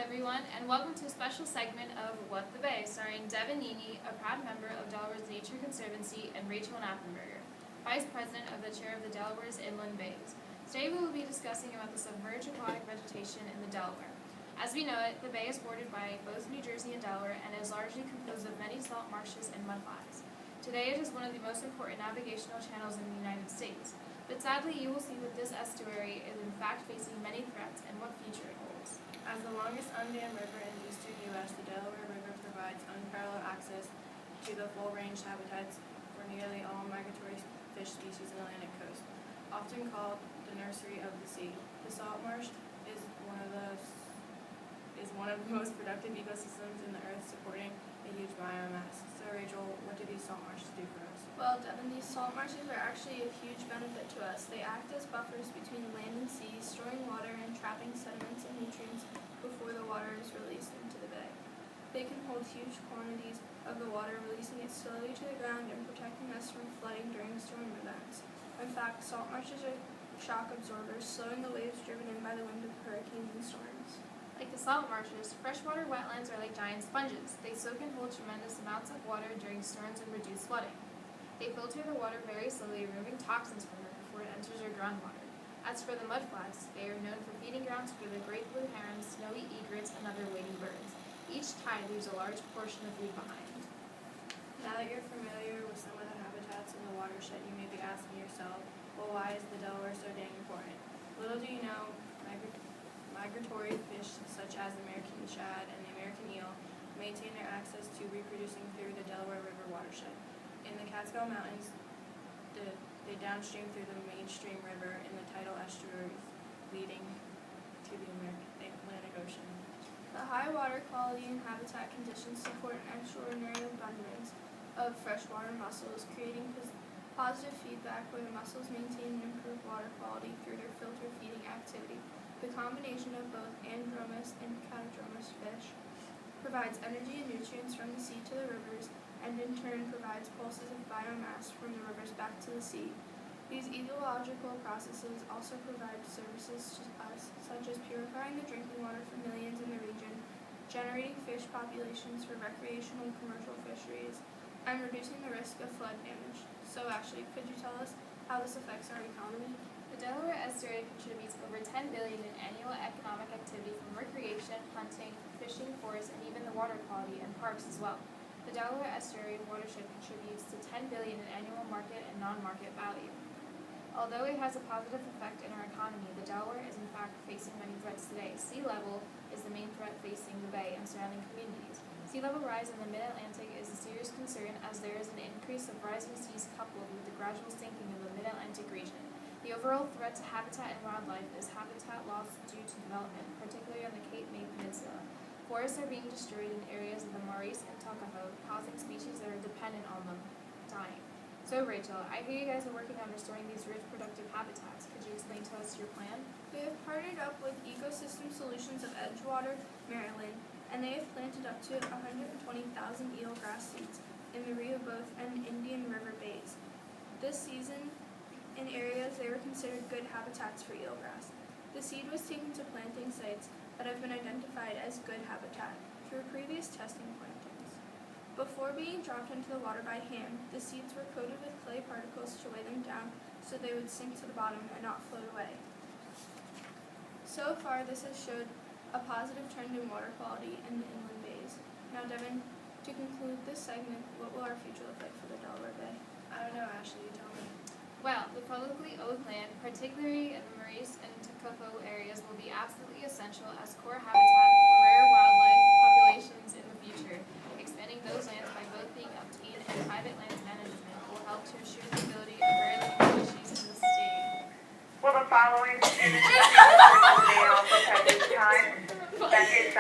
everyone, and welcome to a special segment of What the Bay, starring Devon, a proud member of Delaware's Nature Conservancy, and Rachel Knappenberger, Vice President of the Chair of the Delaware's Inland Bays. Today we will be discussing about the submerged aquatic vegetation in the Delaware. As we know it, the bay is bordered by both New Jersey and Delaware and is largely composed of many salt marshes and mudflats. Today it is one of the most important navigational channels in the United States, but sadly you will see that this estuary is in fact facing many threats and what future it holds. As the longest undammed river in the eastern U.S., the Delaware River provides unparalleled access to the full-range habitats for nearly all migratory fish species in the Atlantic coast. Often called the nursery of the sea, the salt marsh is one of the most productive ecosystems in the earth, supporting a huge biomass. So Rachel, what do these salt marshes do for us? Well, Devon, these salt marshes are actually a huge benefit to us. They act as buffers between land and sea, storing water and trapping sediments and nutrients before the water is released into the bay. They can hold huge quantities of the water, releasing it slowly to the ground and protecting us from flooding during storm events. In fact, salt marshes are shock absorbers, slowing the waves driven in by the wind of hurricanes and storms. Like the salt marshes, freshwater wetlands are like giant sponges. They soak and hold tremendous amounts of water during storms and reduce flooding. They filter the water very slowly, removing toxins from it before it enters your groundwater. As for the mudflats, they are known for feeding grounds for the great blue herons, snowy egrets, and other wading birds. Each tide leaves a large portion of food behind. Now that you're familiar with some of the habitats in the watershed, you may be asking yourself, well, why is the Delaware so dang important? Little do you know, migratory fish such as the American shad and the American eel maintain their access to reproducing through the Delaware River watershed. In the Catskill Mountains, they downstream through the mainstream river in the tidal estuaries leading to the Atlantic Ocean. The high water quality and habitat conditions support an extraordinary abundance of freshwater mussels, creating positive feedback where the mussels maintain and improve water quality through their filter feeding activity. The combination of both anadromous and catadromous fish provides energy and nutrients from the sea to the rivers, and in turn provides pulses of biomass from the rivers back to the sea. These ecological processes also provide services to us, such as purifying the drinking water for millions in the region, generating fish populations for recreational and commercial fisheries, and reducing the risk of flood damage. So Ashely, could you tell us how this affects our economy? The Delaware estuary contributes over $10 billion in annual economic activity from recreation, hunting, fishing, forests, and even the water quality and parks as well. The Delaware estuary watershed contributes to $10 billion in annual market and non-market value. Although it has a positive effect in our economy, the Delaware is in fact facing many threats today. Sea level is the main threat facing the bay and surrounding communities. Sea level rise in the mid-Atlantic is a serious concern as there is an increase of rising seas coupled with the gradual sinking of the mid-Atlantic region. The overall threat to habitat and wildlife is habitat loss due to development, particularly on the Cape May Peninsula. Forests are being destroyed in areas of the Maurice and Tuckahoe, causing species that are dependent on them dying. So Rachel, I hear you guys are working on restoring these rich productive habitats. Could you explain to us your plan? We have partnered up with Ecosystem Solutions of Edgewater, Maryland, and they have planted up to 120,000 eelgrass seeds in the Rehoboth and Indian River bays. This season, in areas they were considered good habitats for eelgrass. The seed was taken to planting sites that have been identified as good habitat through previous testing plantings. Before being dropped into the water by hand, the seeds were coated with clay particles to weigh them down so they would sink to the bottom and not float away. So far, this has showed a positive trend in water quality in the inland bays. Now, Devon, to conclude this segment, what will our future look like for the Delaware Bay? I don't know, Ashely, you tell me. Well, the publicly owned land, particularly in the Maurice and Tuckahoe areas, will be absolutely essential as core habitat for rare wildlife populations in the future. Expanding those lands by both being obtained and private land management will help to ensure the ability of rare living species in the state. Will the following images be recorded also at this time? That is